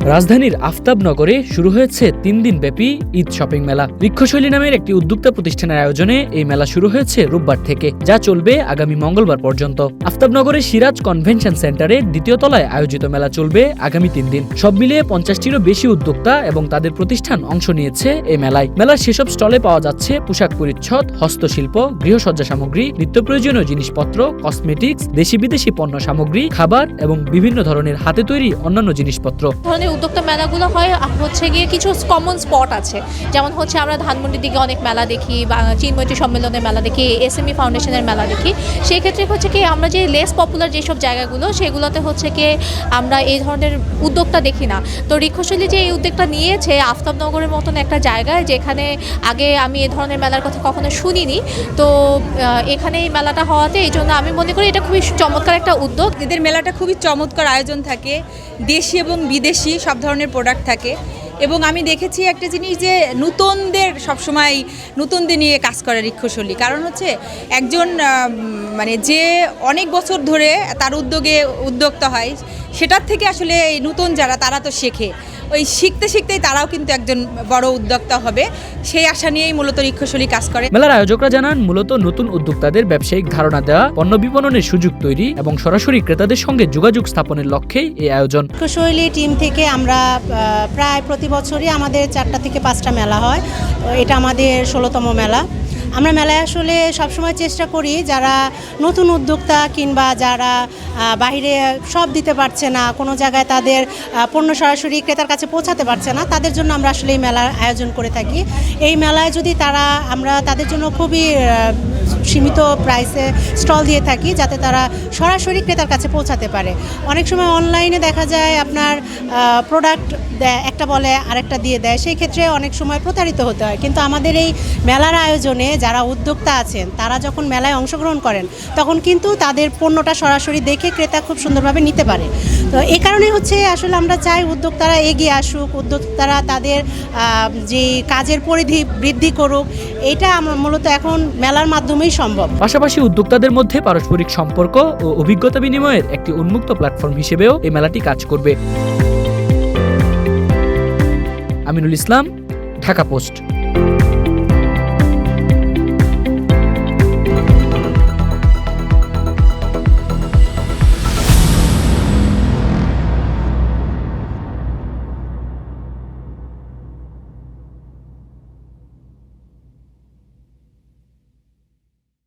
রাজধানীর আফতাবনগরে শুরু হয়েছে ৩ দিনব্যাপী ঈদ শপিং মেলা। বৃক্ষশৈলী নামের একটি উদ্যোক্তা প্রতিষ্ঠানের আয়োজনে এই মেলা শুরু হয়েছে রোববার থেকে, যা চলবে আগামী মঙ্গলবার পর্যন্ত। আফতাবনগরের সিরাজ কনভেনশন সেন্টারের দ্বিতীয় তলায় আয়োজিত মেলা চলবে আগামী ৩ দিন। সব মিলিয়ে ৫০টিরও বেশি উদ্যোক্তা এবং তাদের প্রতিষ্ঠান অংশ নিয়েছে এই মেলায়। মেলার সেসব স্টলে পাওয়া যাচ্ছে পোশাক পরিচ্ছদ, হস্তশিল্প, গৃহসজ্জা সামগ্রী, নিত্য প্রয়োজনীয় জিনিসপত্র, কসমেটিক্স, দেশি বিদেশি পণ্য সামগ্রী, খাবার এবং বিভিন্ন ধরনের হাতে তৈরি অন্যান্য জিনিসপত্র। উদ্যোক্তা মেলাগুলো হয় হচ্ছে গিয়ে কিছু কমন স্পট আছে, যেমন হচ্ছে আমরা ধানমন্ডির দিকে অনেক মেলা দেখি, বা চিনমৈত্রী সম্মেলনের মেলা দেখি, এসএমই ফাউন্ডেশনের মেলা দেখি। সেই ক্ষেত্রে হচ্ছে কি আমরা যে লেস পপুলার যেসব জায়গাগুলো, সেগুলোতে হচ্ছে কি আমরা এই ধরনের উদ্যোক্তা দেখি না। তো বৃক্ষশৈলী যে এই উদ্যোগটা নিয়েছে আফতাবনগরের মতন একটা জায়গায়, যেখানে আগে আমি এই ধরনের মেলার কথা কখনো শুনিনি, তো এখানে এই মেলাটা হওয়াতে এই জন্য আমি মনে করি এটা খুবই চমৎকার একটা উদ্যোগ। এদের মেলাটা খুবই চমৎকার আয়োজন থাকে, দেশি এবং বিদেশি সব ধরনের প্রোডাক্ট থাকে। এবং আমি দেখেছি একটা জিনিস, যে নতুনদের সবসময় নতুনদের নিয়ে কাজ করে বৃক্ষশৈলী। কারণ হচ্ছে একজন মানে যে অনেক বছর ধরে তার উদ্যোক্তা হয়, সেটার থেকে আসলে এই নতুন যারা, তারা তো শেখে। ওই শিখতে শিখতেই তারাও কিন্তু একজন বড় উদ্যোক্তা হবে, সেই আশা নিয়েই মূলত বৃক্ষশৈলী কাজ করে। মেলার আয়োজকরা জানান, মূলত নতুন উদ্যোক্তাদের ব্যবসায়িক ধারণা দেওয়া, পণ্য বিপণনের সুযোগ তৈরি এবং সরাসরি ক্রেতাদের সঙ্গে যোগাযোগ স্থাপনের লক্ষ্যেই এই আয়োজন। বৃক্ষশৈলী টিম থেকে আমরা প্রায় প্রতি বছরই আমাদের 4টা থেকে 5টা মেলা হয়। এটা আমাদের 16তম মেলা। আমরা মেলায় আসলে সবসময় চেষ্টা করি যারা নতুন উদ্যোক্তা কিংবা যারা বাইরে সব দিতে পারছে না, কোনো জায়গায় তাদের পণ্য সরাসরি ক্রেতার কাছে পৌঁছাতে পারছে না, তাদের জন্য আমরা আসলে এই মেলার আয়োজন করে থাকি। এই মেলায় যদি আমরা তাদের জন্য খুবই সীমিত প্রাইসে স্টল দিয়ে থাকি, যাতে তারা সরাসরি ক্রেতার কাছে পৌঁছাতে পারে। অনেক সময় অনলাইনে দেখা যায় আপনার প্রোডাক্ট একটা বলে আরেকটা দিয়ে দেয়, সেই ক্ষেত্রে অনেক সময় প্রতারিত হতে হয়। কিন্তু আমাদের এই মেলার আয়োজনে যারা উদ্যোক্তা আছেন, তারা যখন মেলায় অংশগ্রহণ করেন, তখন কিন্তু তাদের পণ্যটা সরাসরি দেখে ক্রেতা খুব সুন্দরভাবে নিতে পারে। তো এই কারণে হচ্ছে আসলে আমরা চাই উদ্যোক্তারা এগিয়ে আসুক, উদ্যোক্তারা তাদের যে কাজের পরিধি বৃদ্ধি করুক। এটা মূলত এখন মেলার মাধ্যমেই সম্ভব। পাশাপাশি উদ্যোক্তাদের মধ্যে পারস্পরিক সম্পর্ক ও অভিজ্ঞতা বিনিময়ের একটি উন্মুক্ত প্ল্যাটফর্ম হিসেবেও এই মেলাটি কাজ করবে। আমিনুল ইসলাম, ঢাকা পোস্ট।